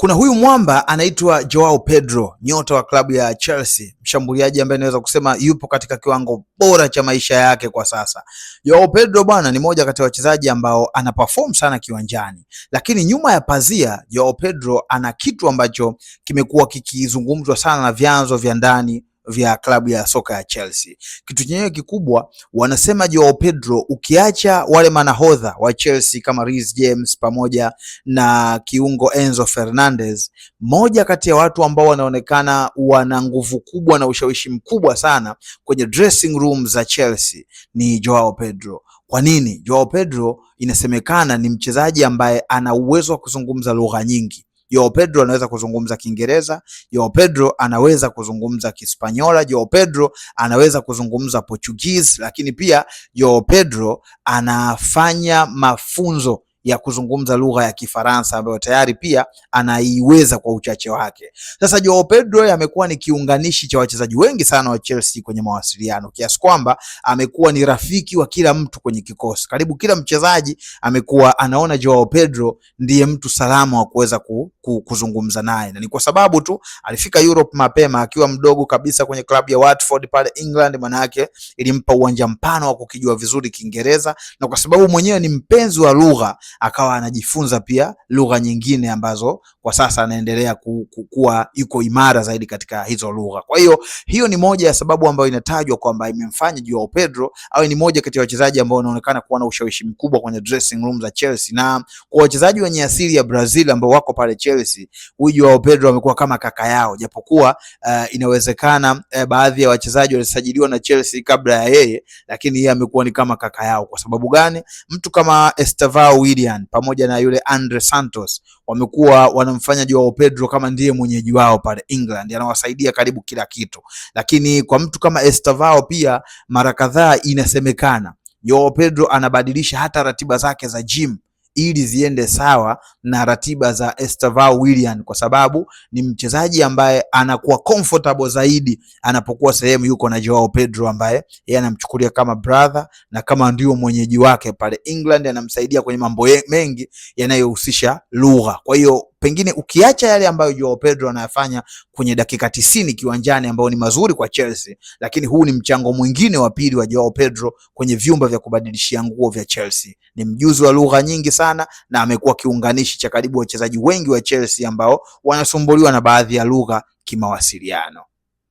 Kuna huyu mwamba anaitwa Joao Pedro, nyota wa klabu ya Chelsea, mshambuliaji ambaye naweza kusema yupo katika kiwango bora cha maisha yake kwa sasa. Joao Pedro bwana ni moja kati ya wachezaji ambao ana perform sana kiwanjani, lakini nyuma ya pazia Joao Pedro ana kitu ambacho kimekuwa kikizungumzwa sana na vyanzo vya ndani vya klabu ya soka ya Chelsea. Kitu chenyewe kikubwa, wanasema Joao Pedro, ukiacha wale manahodha wa Chelsea kama Reece James pamoja na kiungo Enzo Fernandez, moja kati ya watu ambao wanaonekana wana nguvu kubwa na ushawishi mkubwa sana kwenye dressing room za Chelsea ni Joao Pedro. Kwa nini? Joao Pedro inasemekana ni mchezaji ambaye ana uwezo wa kuzungumza lugha nyingi. Joao Pedro anaweza kuzungumza Kiingereza, Joao Pedro anaweza kuzungumza Kispanyola, Joao Pedro anaweza kuzungumza Portuguese, lakini pia Joao Pedro anafanya mafunzo ya kuzungumza lugha ya Kifaransa ambayo tayari pia anaiweza kwa uchache wake. Sasa Joao Pedro amekuwa ni kiunganishi cha wachezaji wengi sana wa Chelsea kwenye mawasiliano, kiasi kwamba amekuwa ni rafiki wa kila mtu kwenye kikosi. Karibu kila mchezaji amekuwa anaona Joao Pedro ndiye mtu salama wa kuweza kuzungumza naye, na ni kwa sababu tu alifika Europe mapema akiwa mdogo kabisa kwenye klabu ya Watford pale England. Maana yake ilimpa uwanja mpana wa kukijua vizuri Kiingereza, na kwa sababu mwenyewe ni mpenzi wa lugha akawa anajifunza pia lugha nyingine ambazo kwa sasa anaendelea kuwa yuko imara zaidi katika hizo lugha. Kwa hiyo ni moja ya sababu ambayo inatajwa kwamba imemfanya Joao Pedro awe ni moja kati ya wachezaji ambao wanaonekana kuwa na ushawishi mkubwa kwenye dressing room za Chelsea. Na kwa wachezaji wenye asili ya Brazil ambao wako pale Chelsea, huyu Joao Pedro amekuwa kama kaka yao, japokuwa inawezekana baadhi ya wachezaji walisajiliwa na Chelsea kabla ya yeye, lakini yeye amekuwa ni kama kaka yao. Kwa sababu gani? Mtu kama Estevao Willian pamoja na yule Andre Santos wamekuwa wanamfanya Joao Pedro kama ndiye mwenyeji wao pale England, anawasaidia karibu kila kitu. Lakini kwa mtu kama Estevao pia mara kadhaa inasemekana Joao Pedro anabadilisha hata ratiba zake za gym ili ziende sawa na ratiba za Estevao Willian, kwa sababu ni mchezaji ambaye anakuwa comfortable zaidi anapokuwa sehemu yuko na Joao Pedro, ambaye yeye anamchukulia kama brother na kama ndio mwenyeji wake pale England, anamsaidia kwenye mambo mengi yanayohusisha lugha. Kwa hiyo pengine ukiacha yale ambayo Joao Pedro anayafanya kwenye dakika 90 kiwanjani ambao ni mazuri kwa Chelsea, lakini huu ni mchango mwingine wa pili wa Joao Pedro kwenye vyumba vya kubadilishia nguo vya Chelsea. Ni mjuzi wa lugha nyingi sana na amekuwa kiunganishi cha karibu wachezaji wengi wa Chelsea ambao wanasumbuliwa na baadhi ya lugha kimawasiliano.